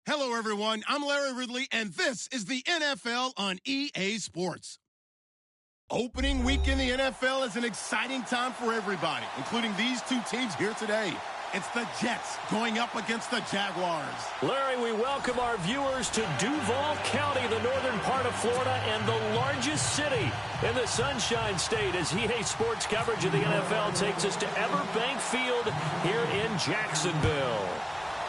Hello, everyone. I'm Larry Ridley, and this is the NFL on EA Sports. Opening week in the NFL is an exciting time for everybody, including these two teams here today. It's the Jets going up against the Jaguars. Larry, we welcome our viewers to Duval County, the northern part of Florida, and the largest city in the Sunshine State, as EA Sports coverage of the NFL takes us to Everbank Field here in Jacksonville.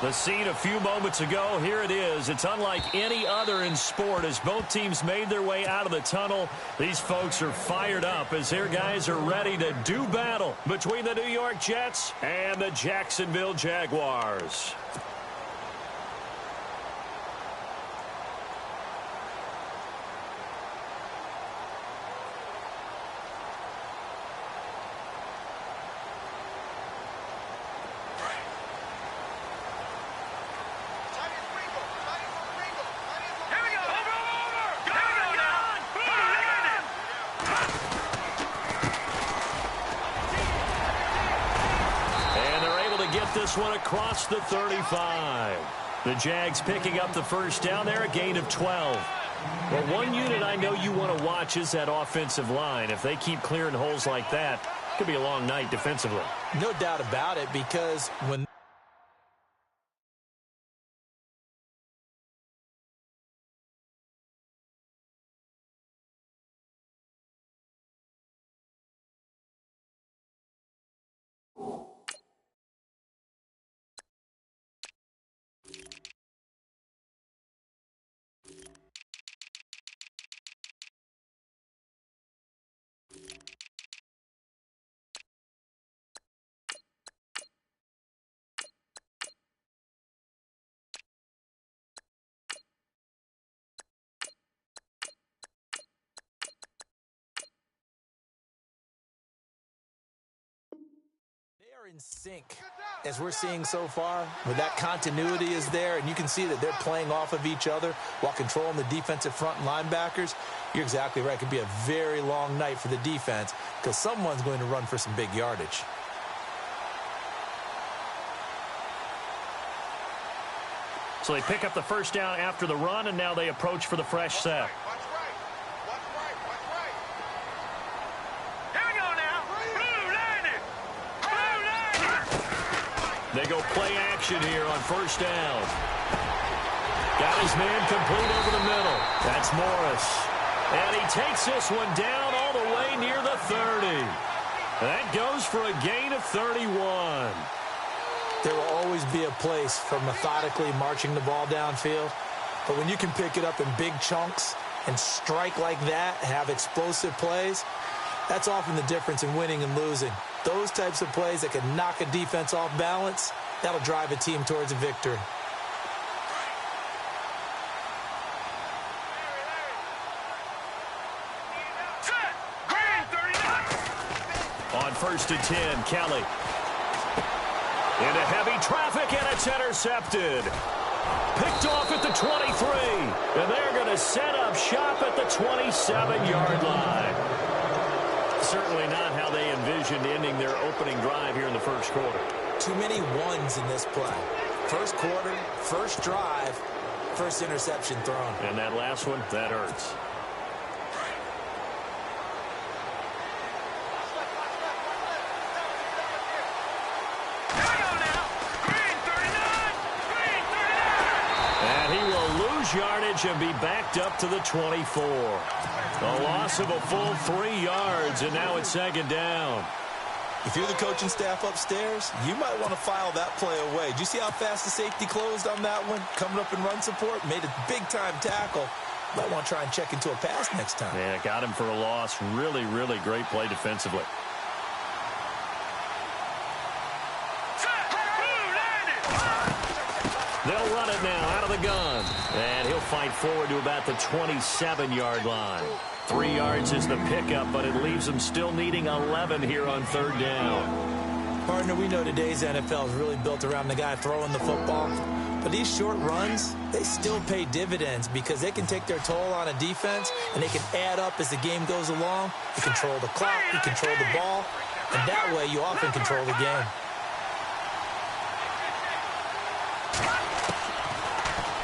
The scene a few moments ago, here it is. It's unlike any other in sport as both teams made their way out of the tunnel. These folks are fired up as their guys are ready to do battle between the New York Jets and the Jacksonville Jaguars. This one across the 35. The Jags picking up the first down there, a gain of 12. Well, one unit I know you want to watch is that offensive line. If they keep clearing holes like that, it could be a long night defensively. No doubt about it, because when in sync as we're seeing so far, where that continuity is there, and you can see that they're playing off of each other while controlling the defensive front and linebackers. You're exactly right. It could be a very long night for the defense because someone's going to run for some big yardage. So they pick up the first down after the run, and now they approach for the fresh set. They go play action here on first down. Got his man complete over the middle. That's Morris. And he takes this one down all the way near the 30. That goes for a gain of 31. There will always be a place for methodically marching the ball downfield. But when you can pick it up in big chunks and strike like that, have explosive plays, that's often the difference in winning and losing. Those types of plays that can knock a defense off balance, that'll drive a team towards a victory. On first and 10, Kelly. Into heavy traffic, and it's intercepted. Picked off at the 23, and they're going to set up shop at the 27-yard line. Certainly not how they envisioned ending their opening drive here in the first quarter. Too many ones in this play. First quarter, first drive, first interception thrown. And that last one, that hurts. And he will lose yardage and be backed up to the 24. A loss of a full 3 yards, and now it's second down. If you're the coaching staff upstairs, you might want to file that play away. Did you see how fast the safety closed on that one? Coming up in run support, made a big-time tackle. Might want to try and check into a pass next time. Yeah, got him for a loss. Really, really great play defensively. They'll run it now out of the gun. And he'll fight forward to about the 27-yard line. 3 yards is the pickup, but it leaves them still needing 11 here on third down. Partner, we know today's NFL is really built around the guy throwing the football. But these short runs, they still pay dividends because they can take their toll on a defense, and they can add up as the game goes along. You control the clock, you control the ball, and that way you often control the game.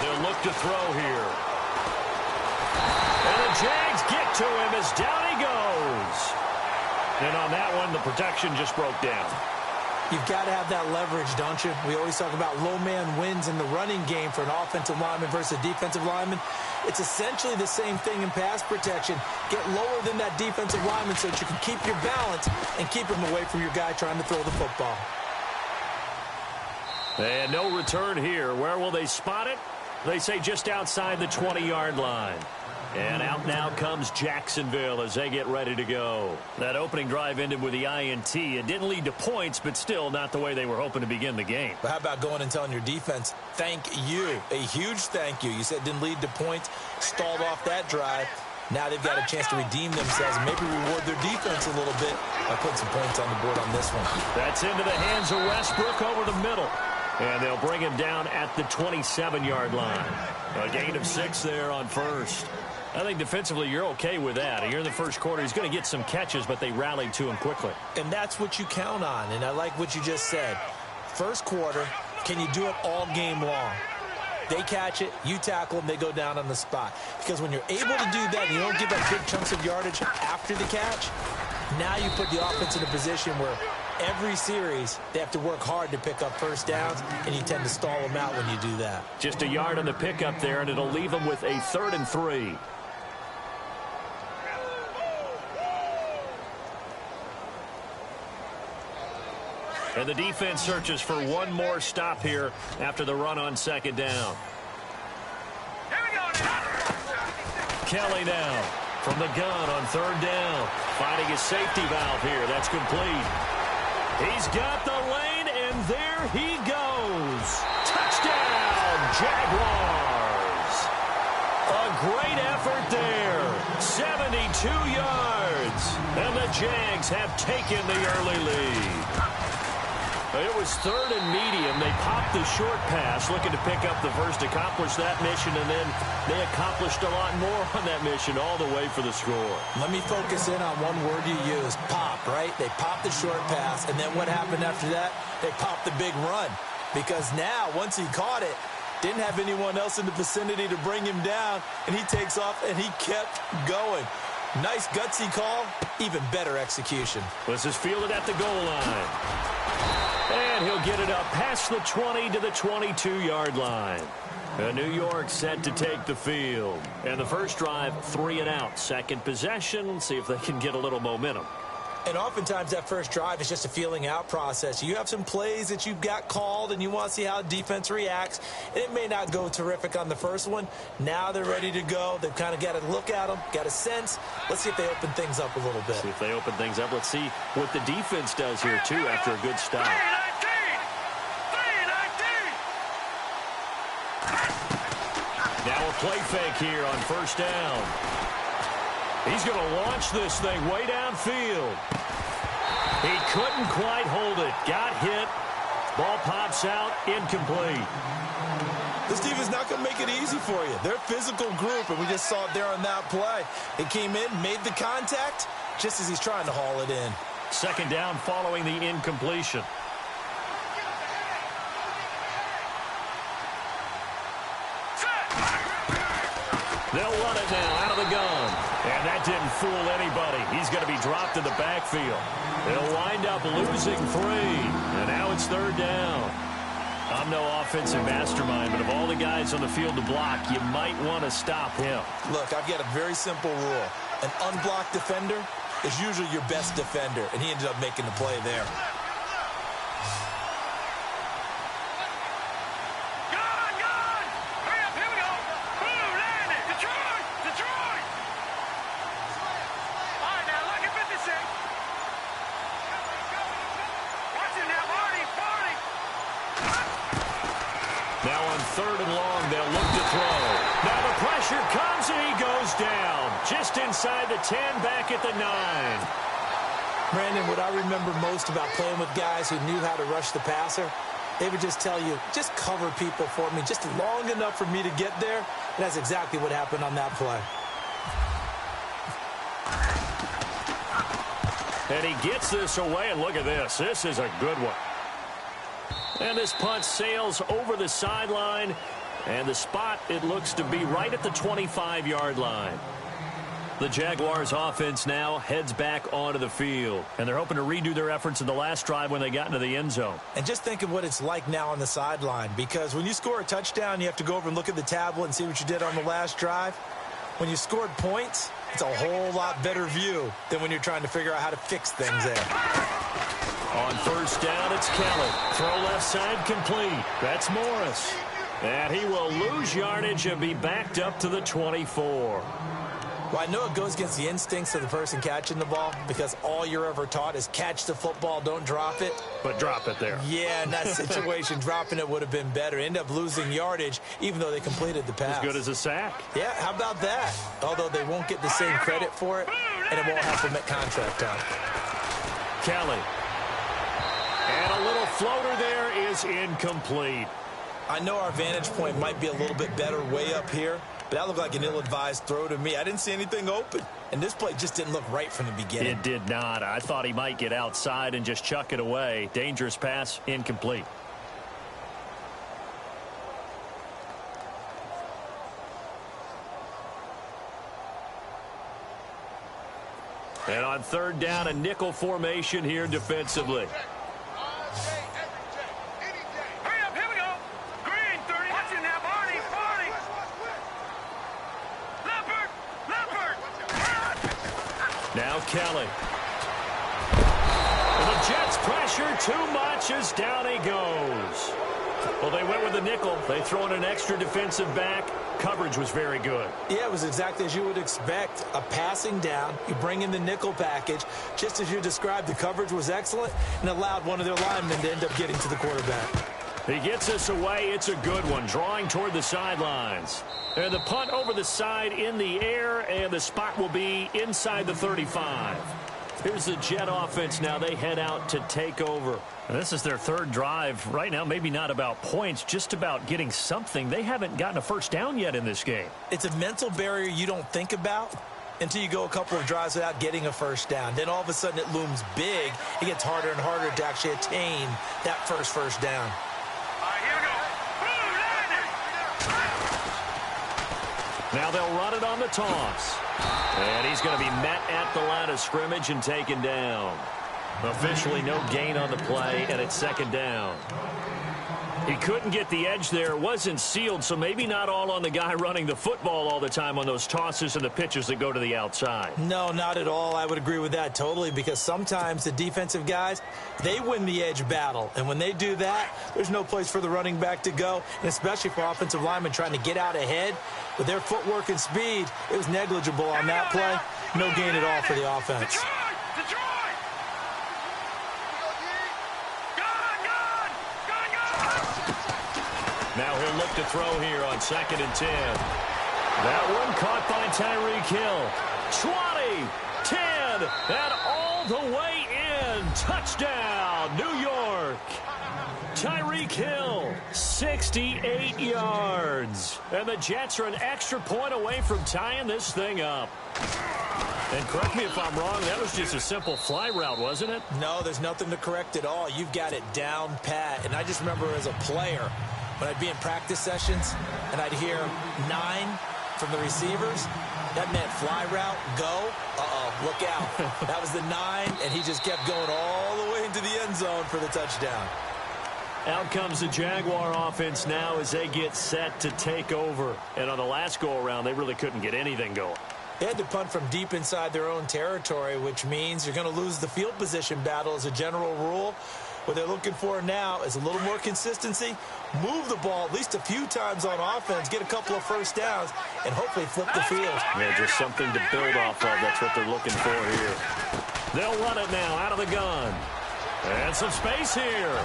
They'll look to throw here. And the Jags get to him as down he goes. And on that one, the protection just broke down. You've got to have that leverage, don't you? We always talk about low man wins in the running game for an offensive lineman versus a defensive lineman. It's essentially the same thing in pass protection. Get lower than that defensive lineman so that you can keep your balance and keep him away from your guy trying to throw the football. And no return here. Where will they spot it? They say just outside the 20-yard line. And out now comes Jacksonville as they get ready to go. That opening drive ended with the INT. It didn't lead to points, but still not the way they were hoping to begin the game. But how about going and telling your defense, thank you, a huge thank you. You said it didn't lead to points, stalled off that drive. Now they've got a chance to redeem themselves and maybe reward their defense a little bit by putting some points on the board on this one. That's into the hands of Westbrook over the middle. And they'll bring him down at the 27-yard line. A gain of 6 there on first. I think defensively you're okay with that. Here in the first quarter, he's going to get some catches, but they rallied to him quickly. And that's what you count on, and I like what you just said. First quarter, can you do it all game long? They catch it, you tackle them, they go down on the spot. Because when you're able to do that and you don't give up big chunks of yardage after the catch, now you put the offense in a position where every series they have to work hard to pick up first downs, and you tend to stall them out when you do that. Just a yard on the pickup there, and it'll leave them with a 3rd and 3. And the defense searches for one more stop here after the run on 2nd down. Kelly now from the gun on 3rd down. Finding his safety valve here. That's complete. He's got the lane, and there he goes. Touchdown, Jaguars. A great effort there. 72 yards. And the Jags have taken the early lead. It was 3rd and medium. They popped the short pass, looking to pick up the first, accomplish that mission, and then they accomplished a lot more on that mission all the way for the score. Let me focus in on one word you used, pop, right? They popped the short pass, and then what happened after that? They popped the big run. Because now, once he caught it, didn't have anyone else in the vicinity to bring him down, and he takes off, and he kept going. Nice gutsy call, even better execution. This is fielded at the goal line. And he'll get it up past the 20 to the 22-yard line. And New York set to take the field. And the first drive, 3 and out. Second possession, see if they can get a little momentum. And oftentimes that first drive is just a feeling out process. You have some plays that you've got called and you want to see how defense reacts. And it may not go terrific on the first one. Now they're ready to go. They've kind of got to look at them, got a sense. Let's see if they open things up a little bit. See if they open things up. Let's see what the defense does here, too, after a good stop. Now a play fake here on 1st down. He's going to launch this thing way downfield. He couldn't quite hold it. Got hit. Ball pops out. Incomplete. This team is not going to make it easy for you. They're a physical group, and we just saw it there on that play. It came in, made the contact, just as he's trying to haul it in. 2nd down following the incompletion. They'll run it now out of the gun. And that didn't fool anybody. He's going to be dropped in the backfield. They'll wind up losing 3. And now it's 3rd down. I'm no offensive mastermind, but of all the guys on the field to block, you might want to stop him. Look, I've got a very simple rule. An unblocked defender is usually your best defender, and he ended up making the play there. Now on 3rd and long, they'll look to throw. Now the pressure comes, and he goes down. Just inside the 10, back at the 9. Brandon, what I remember most about playing with guys who knew how to rush the passer, they would just tell you, just cover people for me, just long enough for me to get there. And that's exactly what happened on that play. And he gets this away, and look at this. This is a good one. And this punt sails over the sideline, And the spot, it looks to be right at the 25-yard line. The Jaguars offense now heads back onto the field. And they're hoping to redo their efforts in the last drive when they got into the end zone. And just think of what it's like now on the sideline. Because when you score a touchdown, you have to go over and look at the tablet and see what you did on the last drive. When you scored points, it's a whole lot better view than when you're trying to figure out how to fix things there. On first down, it's Kelly. Throw left side complete. That's Morris. And he will lose yardage and be backed up to the 24. Well, I know it goes against the instincts of the person catching the ball because all you're ever taught is catch the football, don't drop it. But drop it there. Yeah, in that situation, dropping it would have been better. End up losing yardage, even though they completed the pass. As good as a sack. Yeah, how about that? Although they won't get the same credit for it, and it won't have to make contract time. Kelly. And a little floater there is incomplete. I know our vantage point might be a little bit better way up here, but that looked like an ill-advised throw to me. I didn't see anything open, and this play just didn't look right from the beginning. It did not. I thought he might get outside and just chuck it away. Dangerous pass, incomplete. And on third down, a nickel formation here defensively. Now Kelly. And the Jets pressure too much as down he goes. Well, they went with the nickel. They throw in an extra defensive back. Coverage was very good. Yeah, it was exactly as you would expect. A passing down. You bring in the nickel package. Just as you described, the coverage was excellent and allowed one of their linemen to end up getting to the quarterback. He gets us away. It's a good one. Drawing toward the sidelines. And the punt over the side in the air, and the spot will be inside the 35. Here's the Jet offense now. They head out to take over. And this is their third drive. Right now, maybe not about points, just about getting something. They haven't gotten a first down yet in this game. It's a mental barrier you don't think about until you go a couple of drives without getting a first down. Then all of a sudden it looms big. It gets harder and harder to actually attain that first down. Now they'll run it on the toss. And he's going to be met at the line of scrimmage and taken down. Officially no gain on the play, and it's second down. He couldn't get the edge there. It wasn't sealed, so maybe not all on the guy running the football all the time on those tosses and the pitches that go to the outside. No, not at all. I would agree with that totally, because sometimes the defensive guys, they win the edge battle. And when they do that, there's no place for the running back to go, and especially for offensive linemen trying to get out ahead. With their footwork and speed, it was negligible on that play. No gain at all for the offense. Now he'll look to throw here on 2nd and 10. That one caught by Tyreek Hill. 20, 10, and all the way in. Touchdown, New York. Tyreek Hill, 68 yards. And the Jets are an extra point away from tying this thing up. And correct me if I'm wrong, that was just a simple fly route, wasn't it? No, there's nothing to correct at all. You've got it down pat. And I just remember as a player, when I'd be in practice sessions and I'd hear 9 from the receivers, that meant fly route, go, look out. That was the 9, and he just kept going all the way into the end zone for the touchdown. Out comes the Jaguar offense now as they get set to take over. And on the last go-around, they really couldn't get anything going. They had to punt from deep inside their own territory, which means you're going to lose the field position battle as a general rule. What they're looking for now is a little more consistency, move the ball at least a few times on offense, get a couple of first downs, and hopefully flip the field. Yeah, just something to build off of. That's what they're looking for here. They'll run it now out of the gun. And some space here.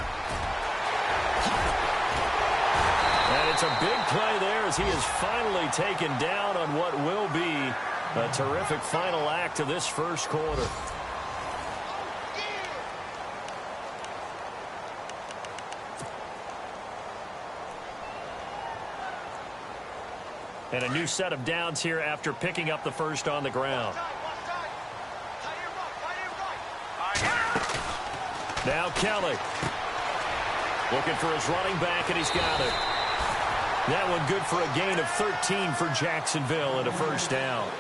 And it's a big play there as he is finally taken down on what will be a terrific final act of this first quarter. And a new set of downs here after picking up the first on the ground. Now Kelly. Looking for his running back, and he's got it. That one good for a gain of 13 for Jacksonville and a first down.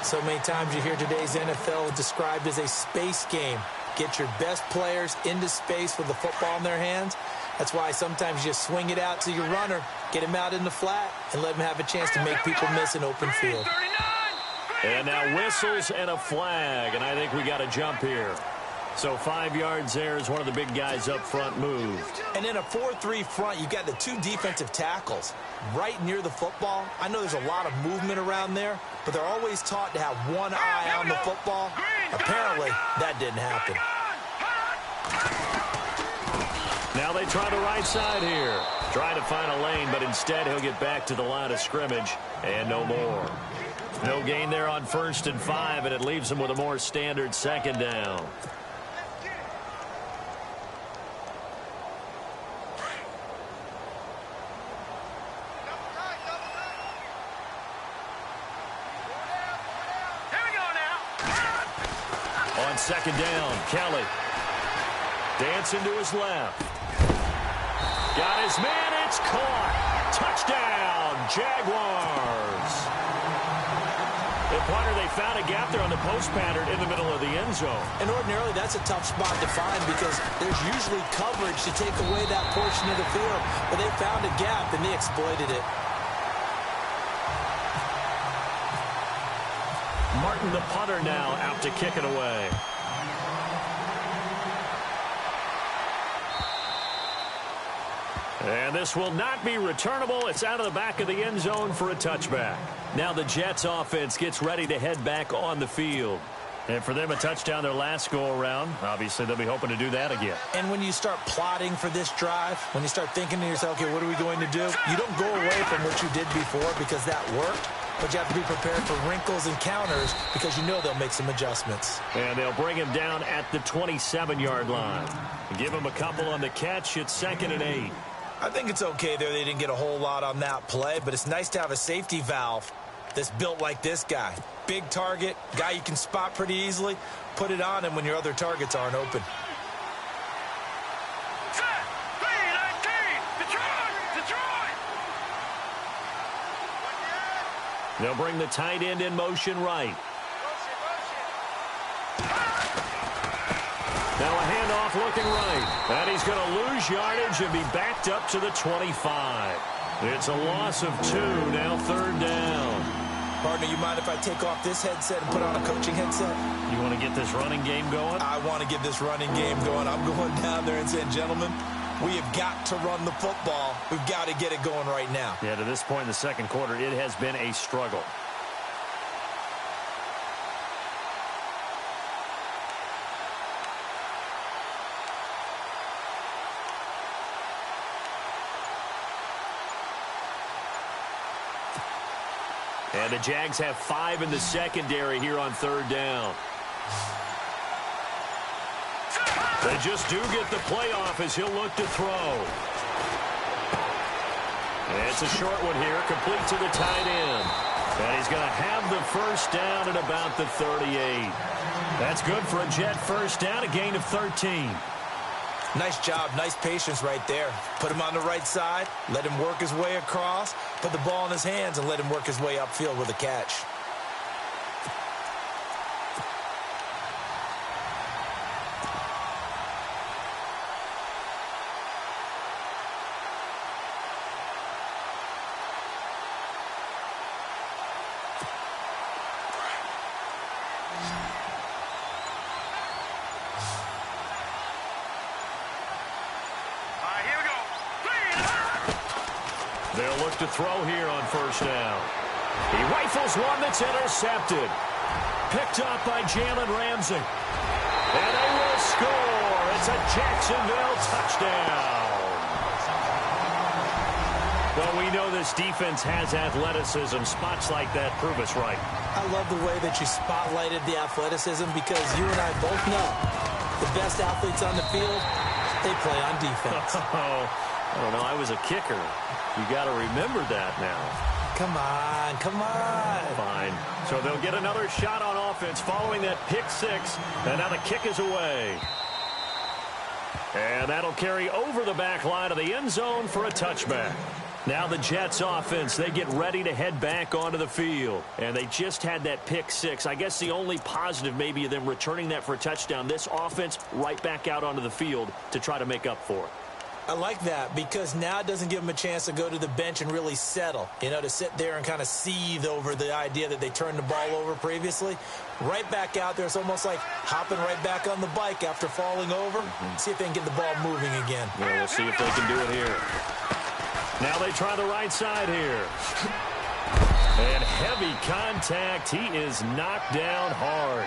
So many times you hear today's NFL described as a space game. Get your best players into space with the football in their hands. That's why sometimes you just swing it out to your runner, get him out in the flat, and let him have a chance to make people miss an open field. And now whistles and a flag, and I think we got a jump here. So 5 yards there as one of the big guys up front moved. And in a 4-3 front, you've got the 2 defensive tackles right near the football. I know there's a lot of movement around there, but they're always taught to have one eye on the football. Apparently, that didn't happen. Now they try the right side here. Trying to find a lane, but instead he'll get back to the line of scrimmage and no more. No gain there on 1st and 5, and it leaves them with a more standard 2nd down. On 2nd down, Kelly. Dancing to his left. Got his man, it's caught. Touchdown, Jaguars. The punter, they found a gap there on the post pattern in the middle of the end zone. And ordinarily, that's a tough spot to find because there's usually coverage to take away that portion of the field. But they found a gap, and they exploited it. Martin, the punter, now out to kick it away. And this will not be returnable. It's out of the back of the end zone for a touchback. Now the Jets offense gets ready to head back on the field. And for them, a touchdown their last go-around. Obviously, they'll be hoping to do that again. And when you start plotting for this drive, when you start thinking to yourself, okay, what are we going to do? You don't go away from what you did before because that worked. But you have to be prepared for wrinkles and counters because you know they'll make some adjustments. And they'll bring him down at the 27-yard line. Give him a couple on the catch. It's 2nd and 8. I think it's okay there. They didn't get a whole lot on that play, but it's nice to have a safety valve that's built like this guy. Big target, guy you can spot pretty easily. Put it on him when your other targets aren't open. They'll bring the tight end in motion right. Now a handoff looking right. And he's going to lose yardage and be backed up to the 25. It's a loss of 2, now 3rd down. Partner, you mind if I take off this headset and put on a coaching headset? You want to get this running game going? I want to get this running game going. I'm going down there and saying, gentlemen, we have got to run the football. We've got to get it going right now. Yeah, to this point in the 2nd quarter, it has been a struggle. And the Jags have 5 in the secondary here on 3rd down. They just do get the playoff as he'll look to throw. And it's a short one here, complete to the tight end. And he's going to have the first down at about the 38. That's good for a Jet first down, a gain of 13. Nice job, nice patience right there. Put him on the right side, let him work his way across, put the ball in his hands, and let him work his way upfield with a catch. They'll look to throw here on first down. He rifles one that's intercepted. Picked up by Jalen Ramsey. And they will score. It's a Jacksonville touchdown. Well, we know this defense has athleticism. Spots like that prove us right. I love the way that you spotlighted the athleticism because you and I both know the best athletes on the field, they play on defense. I don't know. I was a kicker. You got to remember that now. Come on, come on. Fine. So they'll get another shot on offense following that pick six. And now the kick is away. And that'll carry over the back line of the end zone for a touchback. Now the Jets offense, they get ready to head back onto the field. And they just had that pick six. I guess the only positive maybe of them returning that for a touchdown. This offense right back out onto the field to try to make up for it. I like that because now it doesn't give them a chance to go to the bench and really settle, to sit there and kind of seethe over the idea that they turned the ball over previously. Right back out there, it's almost like hopping right back on the bike after falling over. See if they can get the ball moving again. Well, we'll see if they can do it here. Now they try the right side here. And heavy contact. He is knocked down hard.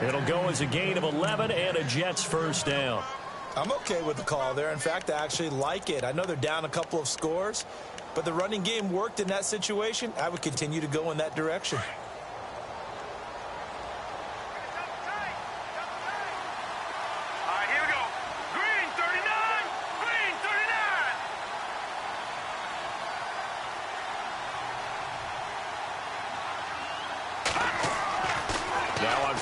It'll go as a gain of 11 and a Jets first down. I'm okay with the call there. In fact, I actually like it. I know they're down a couple of scores, but the running game worked in that situation. I would continue to go in that direction.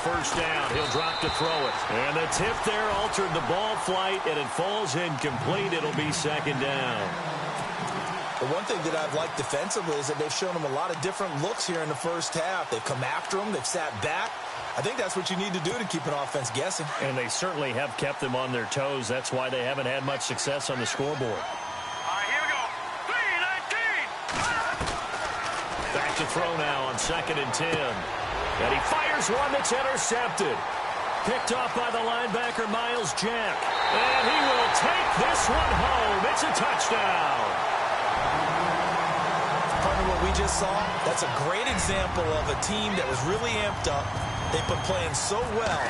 First down, he'll drop to throw it. And the tip there altered the ball flight, and it falls incomplete. It'll be second down. The one thing that I've liked defensively is that they've shown them a lot of different looks here in the first half. They've come after them. They've sat back. I think that's what you need to do to keep an offense guessing. And they certainly have kept them on their toes. That's why they haven't had much success on the scoreboard. All right, here we go. 3-19. Back to throw now on 2nd and 10. And he fires one that's intercepted. Picked off by the linebacker, Miles Jack. And he will take this one home. It's a touchdown. Partner, what we just saw, that's a great example of a team that was really amped up. They've been playing so well,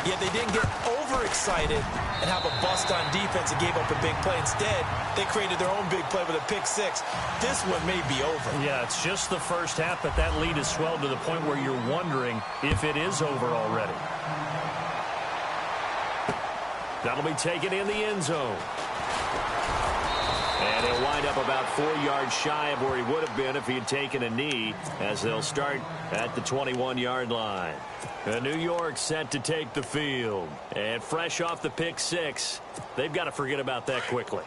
yet they didn't get overexcited and have a bust on defense and gave up a big play. Instead, they created their own big play with a pick six. This one may be over. Yeah, it's just the first half, but that lead has swelled to the point where you're wondering if it is over already. That'll be taken in the end zone. And he'll wind up about 4 yards shy of where he would have been if he had taken a knee, as they'll start at the 21-yard line. New York set to take the field. And fresh off the pick six, they've got to forget about that quickly.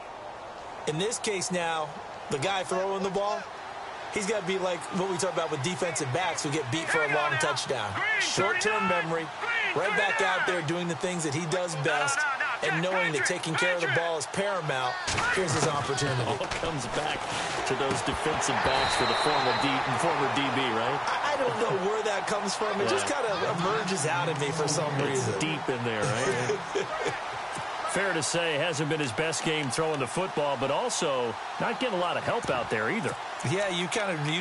In this case now, the guy throwing the ball, he's got to be like what we talk about with defensive backs who get beat for a long touchdown. Short-term memory, right back out there doing the things that he does best, and knowing that taking care of the ball is paramount. Here's his opportunity. All comes back to those defensive backs for the former DB, right? I don't know where that comes from. It just kind of emerges out of me for some reason. It's deep in there, right? Fair to say, hasn't been his best game throwing the football, but also not getting a lot of help out there either. Yeah, you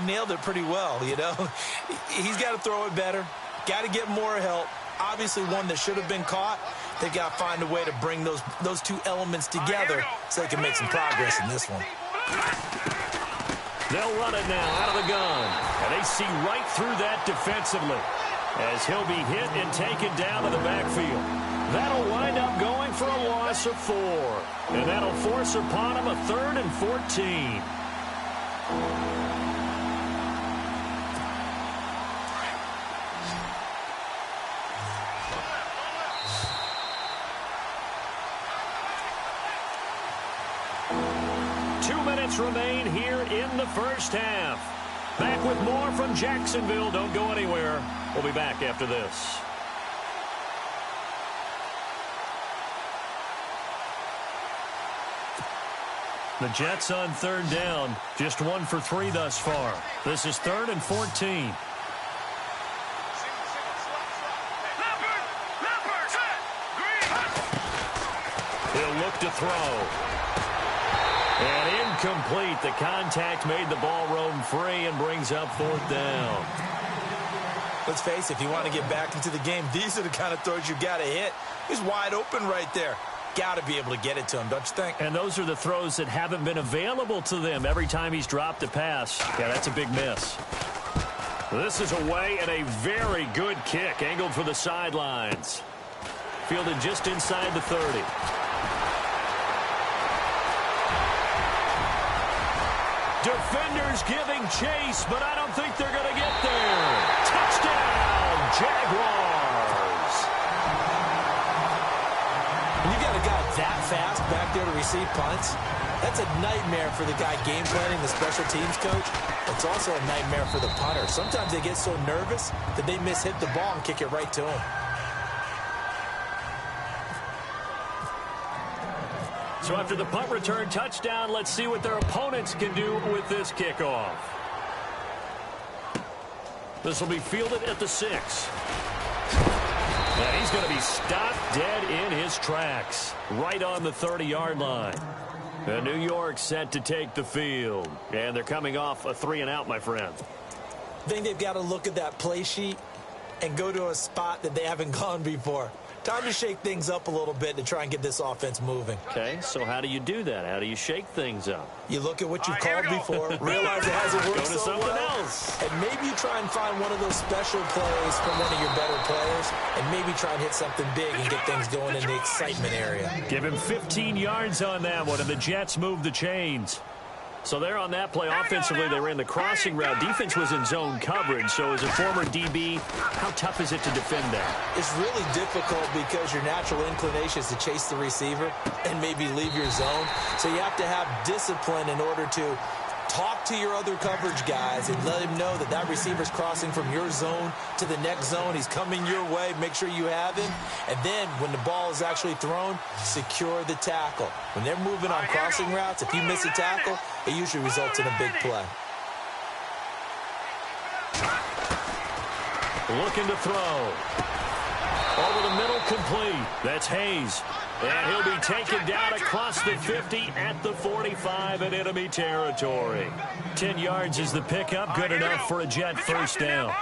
nailed it pretty well, He's got to throw it better. Got to get more help. Obviously one that should have been caught. They've got to find a way to bring those two elements together so they can make some progress in this one. They'll run it now out of the gun. And they see right through that defensively as he'll be hit and taken down to the backfield. That'll wind up going for a loss of 4. And that'll force upon him a 3rd and 14. Remain here in the first half. Back with more from Jacksonville. Don't go anywhere. We'll be back after this. The Jets on 3rd down. Just 1 for 3 thus far. This is 3rd and 14. He'll look to throw. And incomplete. The contact made the ball roam free and brings up 4th down. Let's face it, if you want to get back into the game, these are the kind of throws you got to hit. He's wide open right there. Got to be able to get it to him, don't you think? And those are the throws that haven't been available to them every time he's dropped a pass. Yeah, that's a big miss. This is away and a very good kick, angled for the sidelines. Fielded just inside the 30. Defenders giving chase, but I don't think they're going to get there. Touchdown, Jaguars. When you got a guy that fast back there to receive punts, That's a nightmare for the guy game planning, the special teams coach. It's also a nightmare for the punter. Sometimes they get so nervous that they mishit the ball and kick it right to him. So after the punt return touchdown, let's see what their opponents can do with this kickoff. This will be fielded at the 6. And he's going to be stopped dead in his tracks, right on the 30-yard line. And New York set to take the field. And they're coming off a 3-and-out, my friend. I think they've got to look at that play sheet and go to a spot that they haven't gone before. Time to shake things up a little bit to try and get this offense moving. Okay, so how do you do that? How do you shake things up? You look at what you've called before, realize it hasn't worked Go to so something well, else. and maybe you try and find one of those special plays from one of your better players, and maybe try and hit something big and get things going in the excitement area. Give him 15 yards on that one, and the Jets move the chains. So there on that play, offensively, they ran the crossing route. Defense was in zone coverage, so as a former DB, how tough is it to defend that? It's really difficult because your natural inclination is to chase the receiver and maybe leave your zone. So you have to have discipline in order to talk to your other coverage guys and let him know that that receiver's crossing from your zone to the next zone. He's coming your way. Make sure you have him. And then when the ball is actually thrown, secure the tackle. When they're moving on crossing routes, if you miss a tackle, it usually results in a big play. Looking to throw. Over the middle, complete. That's Hayes. And he'll be taken down across the 50 at the 45 in enemy territory. 10 yards is the pickup. Good enough for a Jet first down.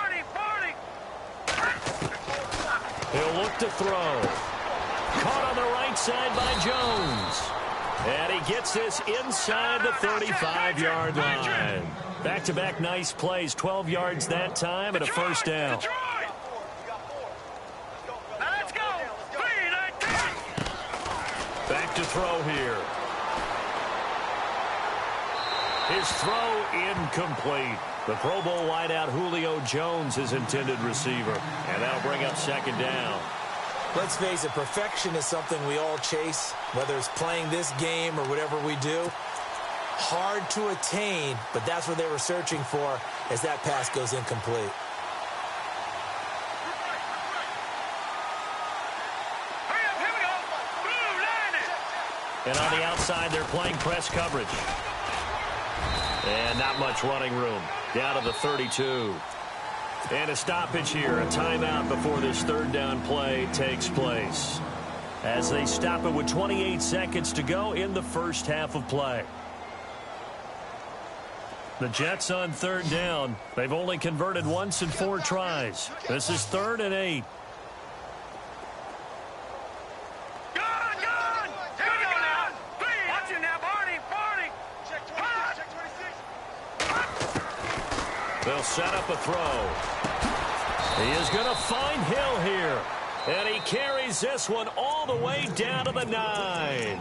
He'll look to throw. Caught on the right side by Jones. And he gets this inside the 35-yard line. Back-to-back nice plays. 12 yards that time and a first down. Back to throw here. His throw incomplete. The Pro Bowl wideout Julio Jones, his intended receiver. And that'll bring up second down. Let's face it, perfection is something we all chase, whether it's playing this game or whatever we do. Hard to attain, but that's what they were searching for as that pass goes incomplete. And on the outside, they're playing press coverage. And not much running room. Down to the 32. And a stoppage here, a timeout before this third down play takes place. As they stop it with 28 seconds to go in the first half of play. The Jets on third down. They've only converted once in 4 tries. This is 3rd and 8. They'll set up a throw. He is going to find Hill here. And he carries this one all the way down to the 9.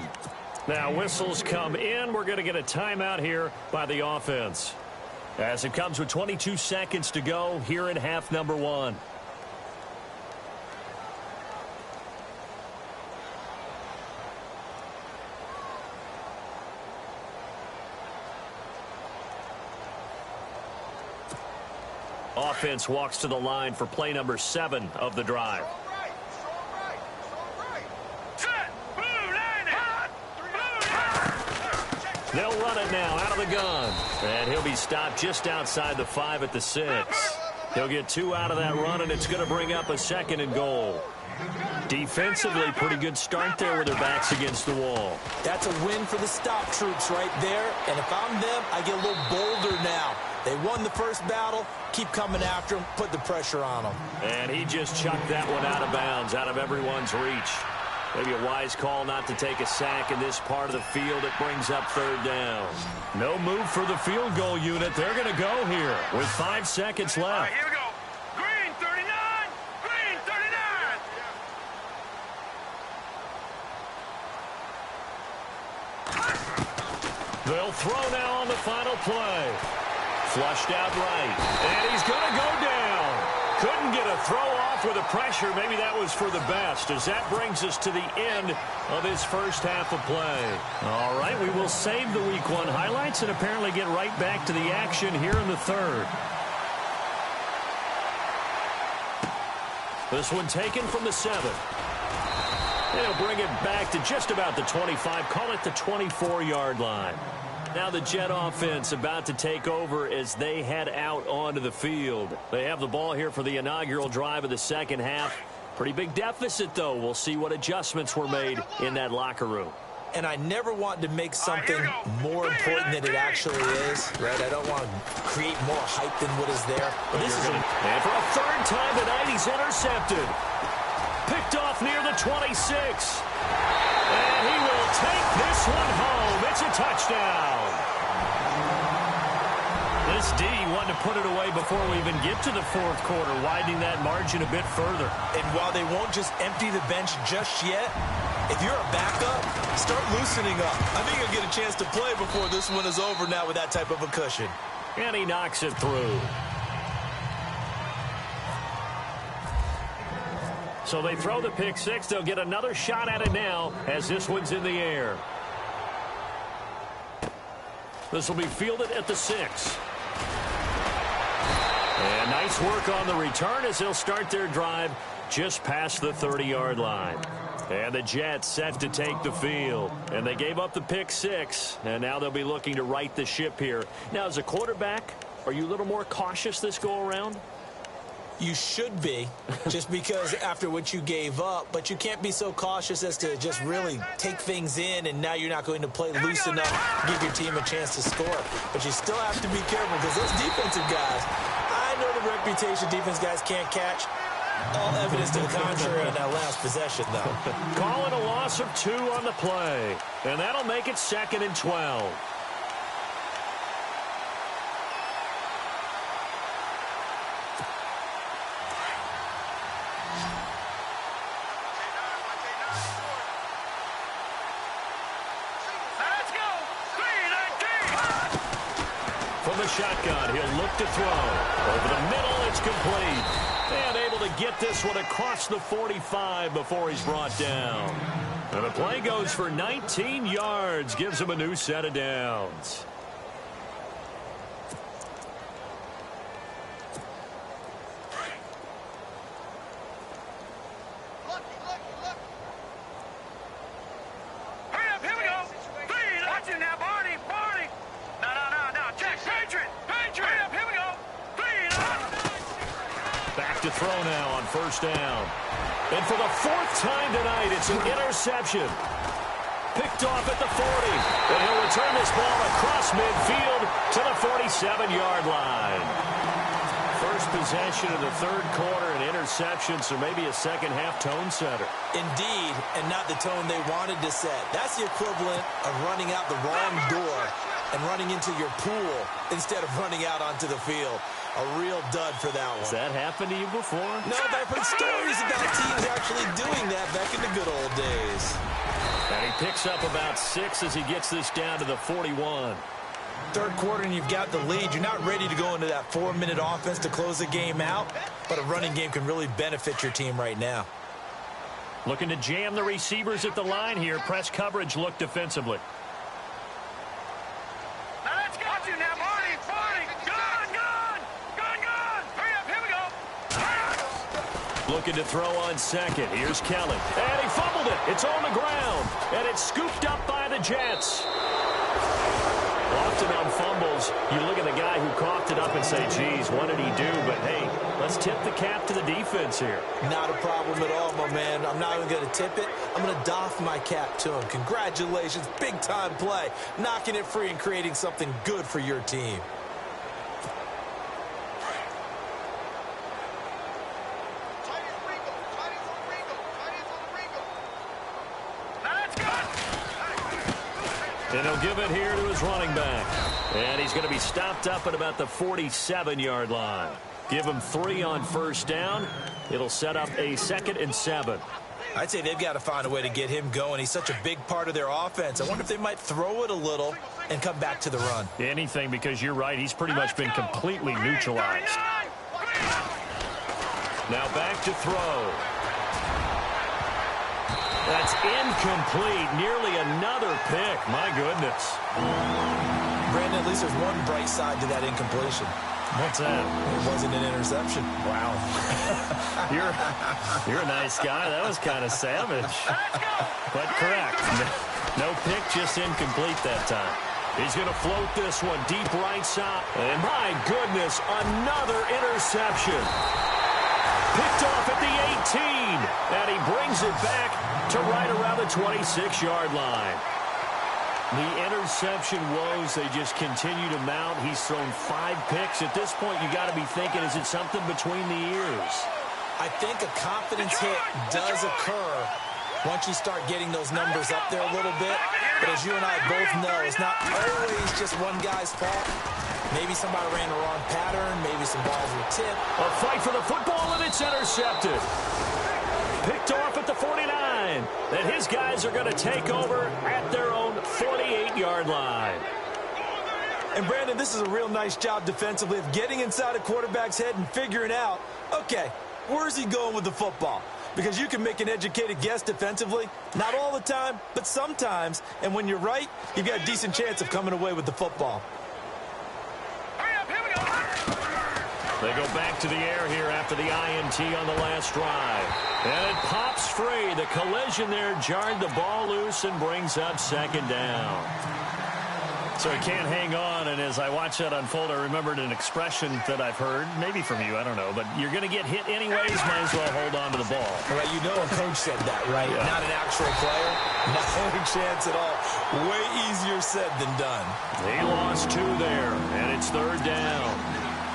Now whistles come in. We're going to get a timeout here by the offense. As it comes with 22 seconds to go here in half number 1. Offense walks to the line for play number 7 of the drive. They'll run it now out of the gun. And he'll be stopped just outside the 5 at the 6. He'll get 2 out of that run, and it's going to bring up a 2nd and goal. Defensively, pretty good start there with their backs against the wall. That's a win for the stop troops right there. And if I'm them, I get a little bolder now. They won the first battle. Keep coming after them. Put the pressure on them. And he just chucked that one out of bounds, out of everyone's reach. Maybe a wise call not to take a sack in this part of the field. It brings up third down. No move for the field goal unit. They're going to go here with 5 seconds left. Here we go. Green 39. Green 39. They'll throw now on the final play. Flushed out right. And he's going to go down. Couldn't get a throw off with the pressure. Maybe that was for the best, as that brings us to the end of his first half of play. All right, we will save the Week 1 highlights and apparently get right back to the action here in the third. This one taken from the 7. They'll bring it back to just about the 25, call it the 24-yard line. Now the Jet offense about to take over as they head out onto the field. They have the ball here for the inaugural drive of the second half. Pretty big deficit, though. We'll see what adjustments were made in that locker room. And I never want to make something more important than it actually is, right? I don't want to create more hype than what is there. But this is and for a third time tonight, he's intercepted. Picked off near the 26. And he will take this one home. It's a touchdown. This D wanted to put it away before we even get to the fourth quarter, widening that margin a bit further. And while they won't just empty the bench just yet, if you're a backup, start loosening up. I think you'll get a chance to play before this one is over now with that type of a cushion. And he knocks it through. So they throw the pick six. They'll get another shot at it now as this one's in the air. This will be fielded at the 6. And nice work on the return as they'll start their drive just past the 30-yard line. And the Jets set to take the field. And they gave up the pick 6. And now they'll be looking to right the ship here. Now, as a quarterback, are you a little more cautious this go-around? You should be, just because after what you gave up, but you can't be so cautious as to just really take things in, and now you're not going to play loose enough to give your team a chance to score. But you still have to be careful, because those defensive guys, I know the reputation defense guys can't catch. All evidence to the contrary on that last possession, though. Call it a loss of 2 on the play, and that'll make it 2nd and 12. Shotgun. He'll look to throw. Over the middle, it's complete. And able to get this one across the 45 before he's brought down. And the play goes for 19 yards. Gives him a new set of downs. To throw now on first down. And for the 4th time tonight, it's an interception. Picked off at the 40. And he'll return this ball across midfield to the 47-yard line. First possession of the third quarter, an interception, so maybe a second-half tone setter. Indeed, and not the tone they wanted to set. That's the equivalent of running out the wrong door and running into your pool instead of running out onto the field. A real dud for that one. Has that happened to you before? No, but I've heard stories about teams actually doing that back in the good old days. And he picks up about 6 as he gets this down to the 41. Third quarter and you've got the lead. You're not ready to go into that 4-minute offense to close the game out, but a running game can really benefit your team right now. Looking to jam the receivers at the line here. Press coverage look defensively. Looking to throw on second. Here's Kelly. And he fumbled it. It's on the ground. And it's scooped up by the Jets. Often on fumbles, you look at the guy who coughed it up and say, geez, what did he do? But, hey, let's tip the cap to the defense here. Not a problem at all, my man. I'm not even going to tip it. I'm going to doff my cap to him. Congratulations. Big-time play. Knocking it free and creating something good for your team. And he'll give it here to his running back. And he's going to be stopped up at about the 47-yard line. Give him 3 on first down. It'll set up a 2nd and 7. I'd say they've got to find a way to get him going. He's such a big part of their offense. I wonder if they might throw it a little and come back to the run. Anything, because you're right. He's pretty much been completely neutralized. Now back to throw. That's incomplete. Nearly another pick. My goodness. Brandon, at least there's one bright side to that incompletion. What's that? It wasn't an interception. Wow. You're a nice guy. That was kind of savage. But correct. No pick, just incomplete that time. He's going to float this one deep right side. And my goodness, another interception. Picked off at the 18. And he brings it back to right around the 26-yard line. The interception woes, they just continue to mount. He's thrown 5 picks. At this point, you got to be thinking, is it something between the ears? I think a confidence hit does occur once you start getting those numbers up there a little bit. But as you and I both know, it's not always just one guy's fault. Maybe somebody ran the wrong pattern. Maybe some balls were tipped. A fight for the football, and it's intercepted. Picked off at the 49. And his guys are going to take over at their own 48-yard line. And, Brandon, this is a real nice job defensively of getting inside a quarterback's head and figuring out, okay, where's he going with the football? Because you can make an educated guess defensively. Not all the time, but sometimes. And when you're right, you've got a decent chance of coming away with the football. They go back to the air here after the INT on the last drive. And it pops free. The collision there jarred the ball loose and brings up second down. So he can't hang on, and as I watch that unfold, I remembered an expression that I've heard, maybe from you, I don't know, but you're going to get hit anyways, might as well hold on to the ball. Right, you know a coach said that, right? Yeah. Not an actual player. Not any chance at all. Way easier said than done. He lost 2 there, and it's third down.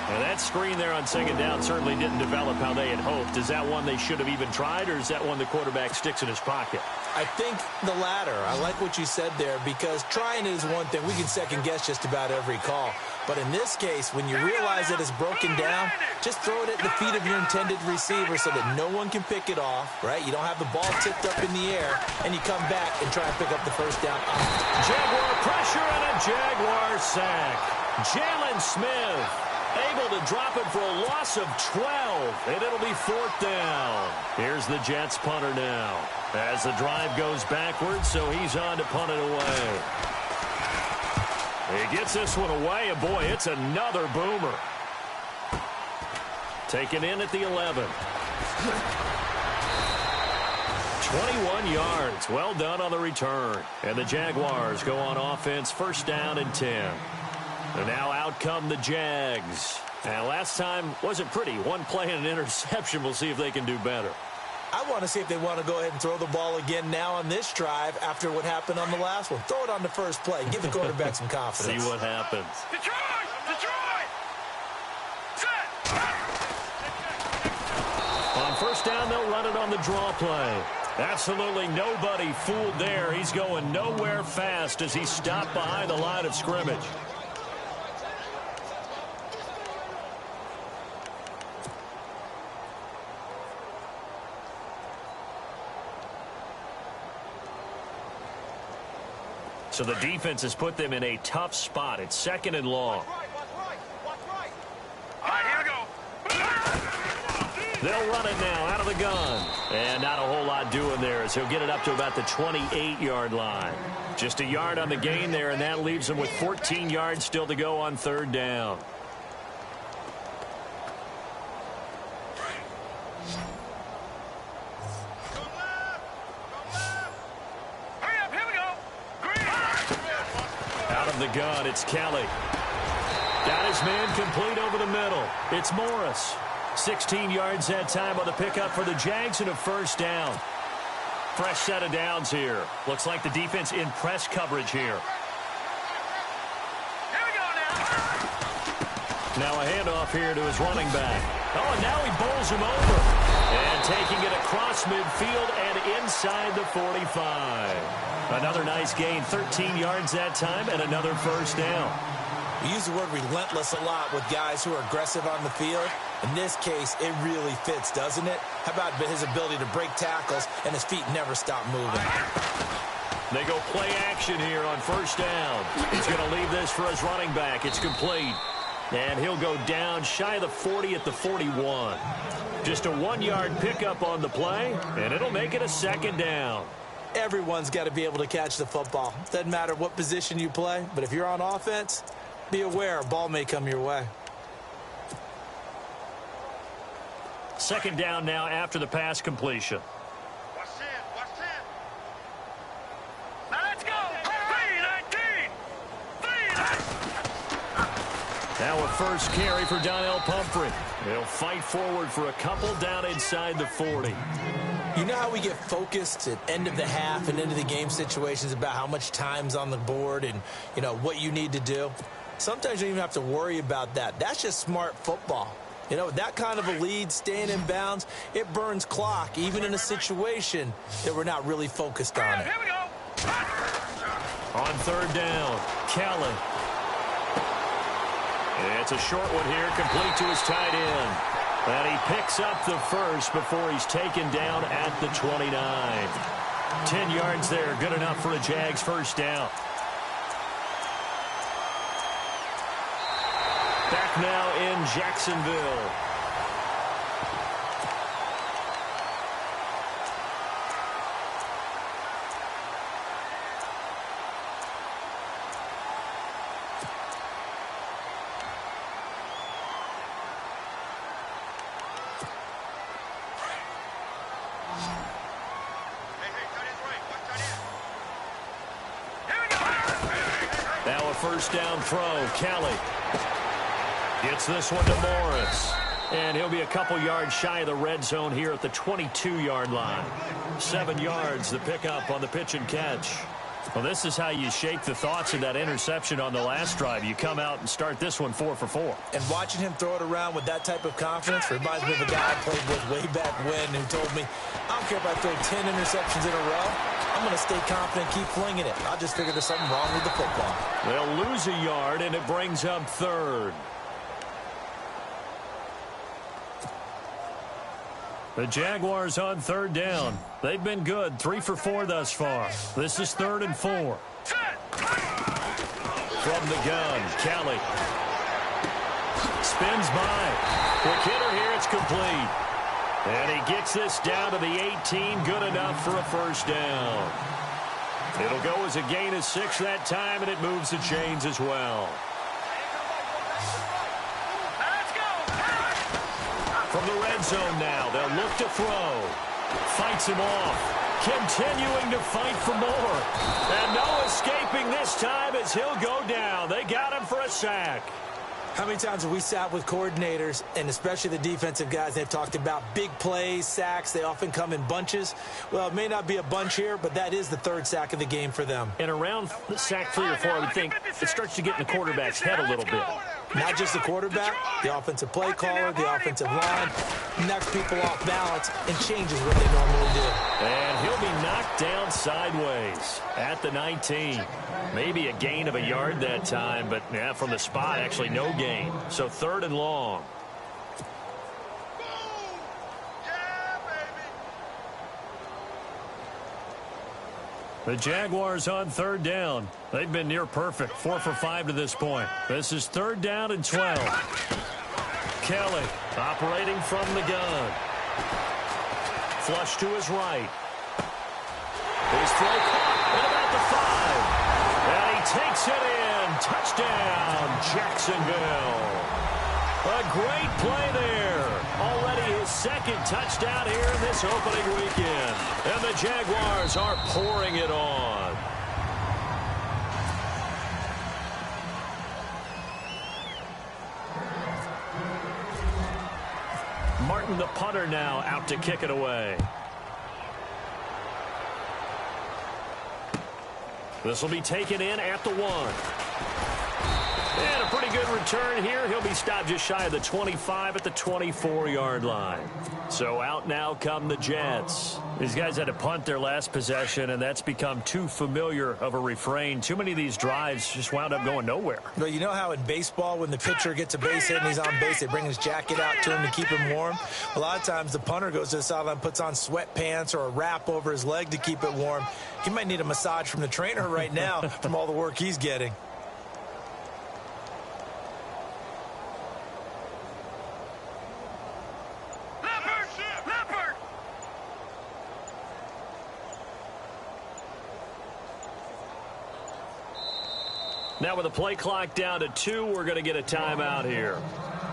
And that screen there on second down certainly didn't develop how they had hoped. Is that one they should have even tried, or is that one the quarterback sticks in his pocket? I think the latter. I like what you said there, because trying it is one thing. We can second-guess just about every call. But in this case, when you realize that it's broken down, just throw it at the feet of your intended receiver so that no one can pick it off, right? You don't have the ball tipped up in the air, and you come back and try and pick up the first down. Jaguar pressure and a Jaguar sack. Jalen Smith able to drop it for a loss of 12, and it'll be 4th down. Here's the Jets punter now as the drive goes backwards, so he's on to punt it away. He gets this one away, and boy, it's another boomer. Taken in at the 11. 21 yards. Well done on the return. And the Jaguars go on offense, first down and 10. And now out come the Jags. And last time wasn't pretty. One play and an interception. We'll see if they can do better. I want to see if they want to go ahead and throw the ball again now on this drive after what happened on the last one. Throw it on the first play. Give the quarterback some confidence. See what happens. Detroit! Detroit! Set! On first down, they'll run it on the draw play. Absolutely nobody fooled there. He's going nowhere fast as he stopped behind the line of scrimmage. So the defense has put them in a tough spot. It's 2nd and long. All right, here we go. They'll run it now out of the gun. And not a whole lot doing there as he'll get it up to about the 28-yard line. Just a yard on the gain there, and that leaves him with 14 yards still to go on 3rd down. The gun, it's Kelly. Got his man complete over the middle. It's Morris. 16 yards that time on the pickup for the Jags and a first down. Fresh set of downs here. Looks like the defense in press coverage here. Here we go now. Now a handoff here to his running back. Oh, and now he bowls him over. And taking it across midfield and inside the 45. Another nice gain, 13 yards that time, and another first down. We use the word relentless a lot with guys who are aggressive on the field. In this case, it really fits, doesn't it? How about his ability to break tackles and his feet never stop moving? They go play action here on first down. He's going to leave this for his running back. It's complete. And he'll go down shy of the 40 at the 41. Just a 1-yard pickup on the play, and it'll make it a 2nd down. Everyone's got to be able to catch the football. Doesn't matter what position you play, but if you're on offense, be aware a ball may come your way. 2nd down now after the pass completion. Watch 10, watch 10. Now let's go. 3-19. 3-19. Now a first carry for Donnell Pumphrey. They'll fight forward for a couple down inside the 40. You know how we get focused at end of the half and into the game situations about how much time's on the board and, you know, what you need to do? Sometimes you don't even have to worry about that. That's just smart football. You know, with that kind of a lead, staying in bounds, it burns clock, even in a situation that we're not really focused on it. Here we go. On 3rd down, Kelly. It's a short one here, complete to his tight end. And he picks up the first before he's taken down at the 29. 10 yards there, good enough for a Jags first down. Back now in Jacksonville. Now a first down throw, Kelly. Gets this one to Morris. And he'll be a couple yards shy of the red zone here at the 22-yard line. 7 yards, the pickup on the pitch and catch. Well, this is how you shake the thoughts of that interception on the last drive. You come out and start this one 4 for 4. And watching him throw it around with that type of confidence reminds me of a guy I played with way back when who told me, I don't care if I throw 10 interceptions in a row. I'm going to stay confident, keep flinging it. I just figured there's something wrong with the football. They'll lose a yard, and it brings up 3rd. The Jaguars on 3rd down. They've been good, 3 for 4 thus far. This is 3rd and 4. From the gun, Kelly. Spins by. Quick hitter here, it's complete. And he gets this down to the 18, good enough for a first down. It'll go as a gain of 6 that time, and it moves the chains as well. From the red zone now, they'll look to throw. Fights him off. Continuing to fight for more. And no escaping this time as he'll go down. They got him for a sack. How many times have we sat with coordinators, and especially the defensive guys, they've talked about big plays, sacks. They often come in bunches. Well, it may not be a bunch here, but that is the 3rd sack of the game for them. And around sack 3 or 4, I would think it starts to get in the quarterback's head a little bit. Not just the quarterback, the offensive play caller, the offensive line, knocks people off balance and changes what they normally do. And he'll be knocked down sideways at the 19. Maybe a gain of a yard that time, but yeah, from the spot, actually no gain. So 3rd and long. The Jaguars on 3rd down. They've been near perfect, 4 for 5 to this point. This is 3rd down and 12. Kelly operating from the gun. Flush to his right. His throw caught at about the 5. And he takes it in. Touchdown, Jacksonville. A great play there. Already his 2nd touchdown here in this opening weekend. And the Jaguars are pouring it on. Martin, the punter, now out to kick it away. This will be taken in at the 1. And a pretty good return here. He'll be stopped just shy of the 25 at the 24-yard line. So out now come the Jets. These guys had to punt their last possession, and that's become too familiar of a refrain. Too many of these drives just wound up going nowhere. But you know how in baseball, when the pitcher gets a base hit and he's on base, they bring his jacket out to him to keep him warm? A lot of times the punter goes to the sideline, puts on sweatpants or a wrap over his leg to keep it warm. He might need a massage from the trainer right now from all the work he's getting. now with the play clock down to 2, we're going to get a timeout here.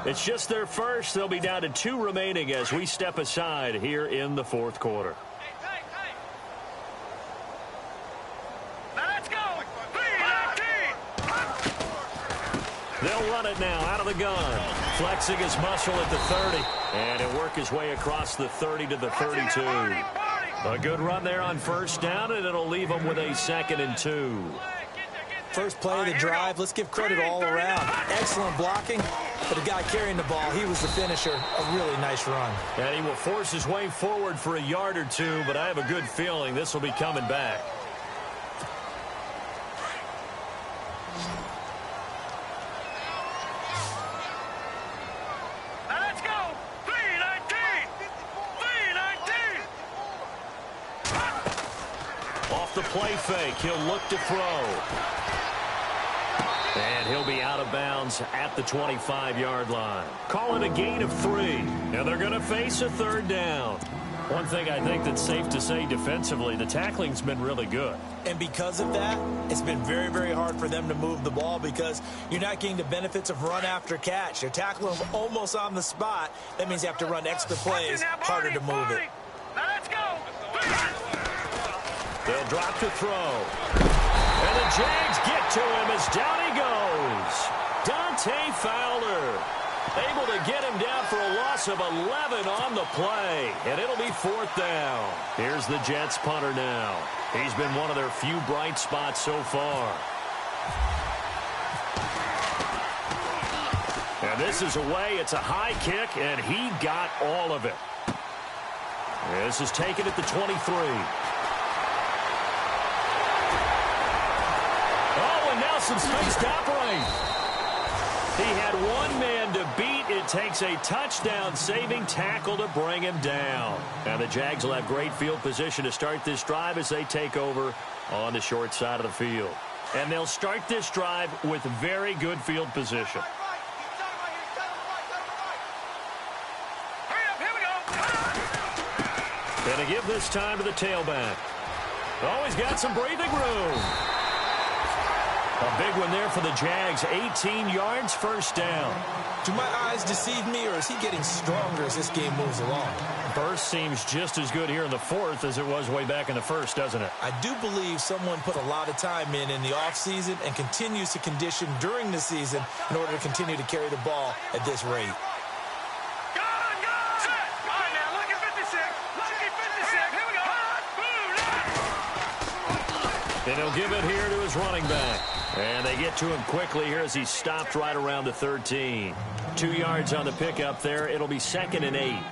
It's just their first. They'll be down to 2 remaining as we step aside here in the fourth quarter. Now let's go. 3-19. They'll run it now out of the gun. Flexing his muscle at the 30. And he'll work his way across the 30 to the 32. A good run there on first down, and it'll leave them with a 2nd and 2. First play of the drive, let's give credit all around. Excellent blocking, but the guy carrying the ball, he was the finisher. A really nice run. And he will force his way forward for a yard or 2, but I have a good feeling this will be coming back. Now let's go. 3-19. 3-19. Off the play fake, he'll look to throw. And he'll be out of bounds at the 25-yard line. Call it a gain of 3. And they're going to face a 3rd down. One thing I think that's safe to say defensively, the tackling's been really good. And because of that, it's been very, very hard for them to move the ball because you're not getting the benefits of run after catch. You're tackling them almost on the spot. That means you have to run extra plays, harder to move it. Now let's go. They'll drop to throw. And the Jags get to him as down he goes. Dante Fowler able to get him down for a loss of 11 on the play. And it'll be 4th down. Here's the Jets punter now. He's been one of their few bright spots so far. And this is away. It's a high kick, and he got all of it. This is taken at the 23. Some space to operate. He had one man to beat. It takes a touchdown-saving tackle to bring him down. Now the Jags will have great field position to start this drive as they take over on the short side of the field. And they'll start this drive with very good field position. And to give this time to the tailback. Oh, he's got some breathing room. A big one there for the Jags. 18 yards, 1st down. Do my eyes deceive me, or is he getting stronger as this game moves along? Burst seems just as good here in the 4th as it was way back in the 1st, doesn't it? I do believe someone put a lot of time in the offseason and continues to condition during the season in order to continue to carry the ball at this rate. And he'll give it here to his running back. And they get to him quickly here as he's stopped right around the 13. 2 yards on the pickup there. It'll be 2nd and 8.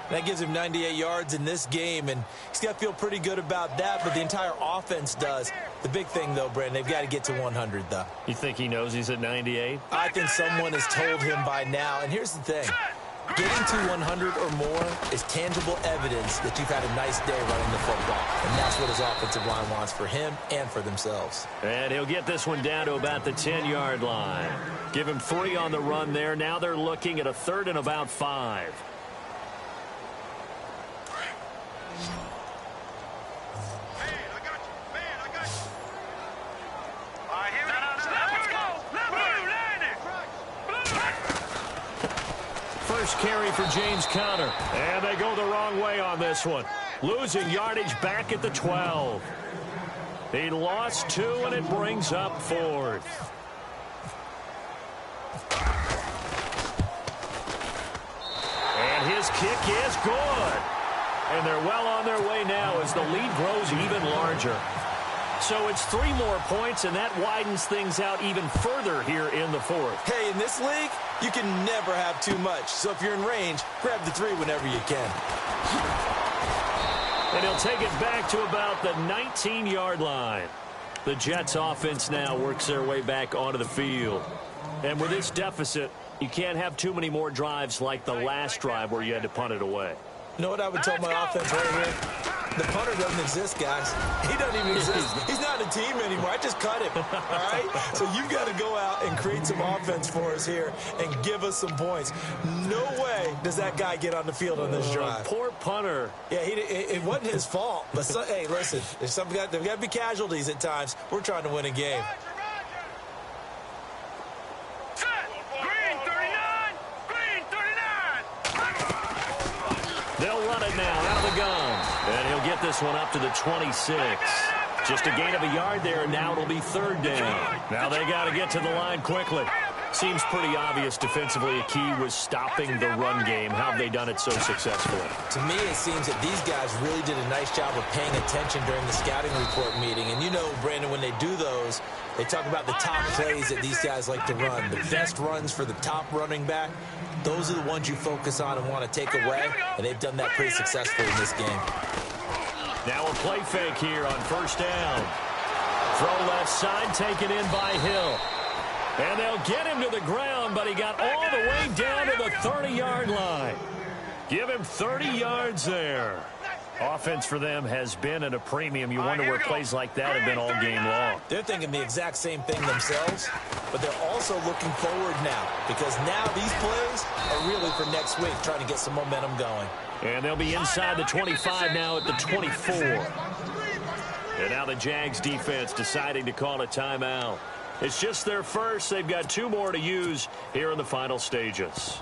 That gives him 98 yards in this game, and he's got to feel pretty good about that, but the entire offense does. The big thing, though, Brandon, they've got to get to 100, though. You think he knows he's at 98? I think someone has told him by now, and here's the thing. Getting to 100 or more is tangible evidence that you've had a nice day running the football. And that's what his offensive line wants for him and for themselves. And he'll get this one down to about the 10-yard line. Give him 3 on the run there. Now they're looking at a 3rd and about 5. First carry for James Conner. And they go the wrong way on this one. Losing yardage back at the 12. He lost 2, and it brings up 4th. And his kick is good. And they're well on their way now as the lead grows even larger. So it's 3 more points, and that widens things out even further here in the 4th. Hey, in this league, you can never have too much. So if you're in range, grab the 3 whenever you can. And he'll take it back to about the 19-yard line. The Jets offense now works their way back onto the field. And with this deficit, you can't have too many more drives like the last drive where you had to punt it away. You know what I would tell my offense right here? The punter doesn't exist, guys. He doesn't even exist. He's not a team anymore. I just cut him, all right? So you've got to go out and create some offense for us here and give us some points. No way does that guy get on the field on this drive. Poor punter. Yeah, it wasn't his fault. But, hey, listen, there's got to be casualties at times. We're trying to win a game. They'll run it now out of the gun. And he'll get this one up to the 26. Just a gain of a yard there, and now it'll be third down. Now they got to get to the line quickly. Seems pretty obvious defensively a key was stopping the run game. How have they done it so successfully? To me, it seems that these guys really did a nice job of paying attention during the scouting report meeting. And you know, Brandon, when they do those, they talk about the top plays that these guys like to run. The best runs for the top running back. Those are the ones you focus on and want to take away. And they've done that pretty successfully in this game. Now a play fake here on first down. Throw left side, taken in by Hill. And they'll get him to the ground, but he got all the way down to the 30-yard line. Give him 30 yards there. Offense for them has been at a premium. You wonder where plays like that have been all game long. They're thinking the exact same thing themselves, but they're also looking forward now because now these plays are really for next week, trying to get some momentum going. And they'll be inside the 25 now at the 24. And now the Jags defense deciding to call a timeout. It's just their first. They've got 2 more to use here in the final stages.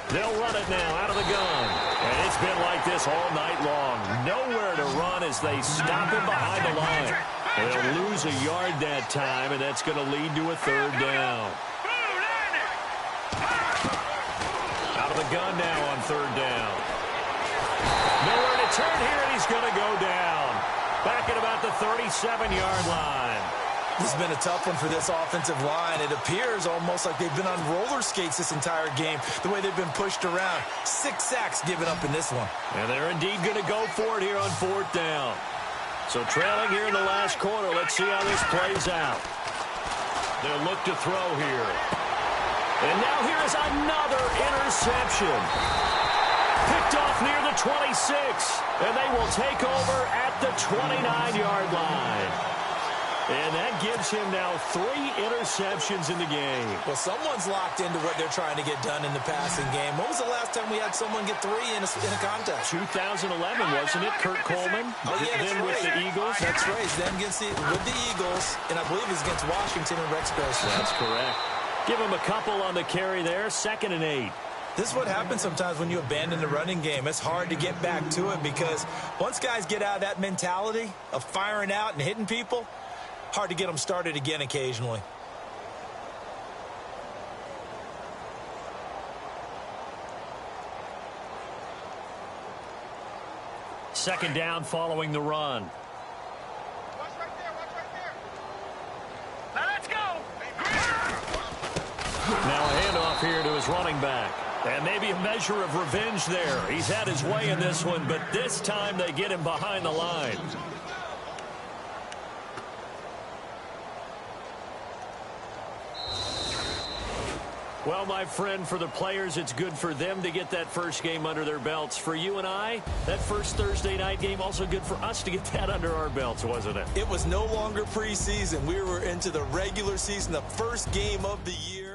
They'll run it now out of the gun. And it's been like this all night long. Nowhere to run as they stop him behind the line. They'll lose a yard that time, and that's going to lead to a third down. Out of the gun now on third down. Nowhere to turn here, and he's going to go down. Back at about the 37-yard line. This has been a tough one for this offensive line. It appears almost like they've been on roller skates this entire game, the way they've been pushed around. 6 sacks given up in this one. And they're indeed going to go for it here on fourth down. So trailing here in the last quarter, let's see how this plays out. They'll look to throw here. And now here is another interception. Picked off near the 26. And they will take over at the 29-yard line. And that gives him now 3 interceptions in the game. Well, someone's locked into what they're trying to get done in the passing game. When was the last time we had someone get 3 in a contest? 2011, wasn't it? Kurt Coleman? Oh, yeah, then right. with the Eagles? That's right. Then with the Eagles, and I believe it's against Washington and Rex Grossman. That's correct. Give him a couple on the carry there. 2nd and 8. This is what happens sometimes when you abandon the running game. It's hard to get back to it because once guys get out of that mentality of firing out and hitting people, hard to get them started again occasionally. Second down following the run. Watch right there. Now let's go. Now a handoff here to his running back. And maybe a measure of revenge there. He's had his way in this one, but this time they get him behind the line. Well, my friend, for the players, it's good for them to get that first game under their belts. For you and I, that first Thursday night game, also good for us to get that under our belts, wasn't it? It was no longer preseason. We were into the regular season, the first game of the year.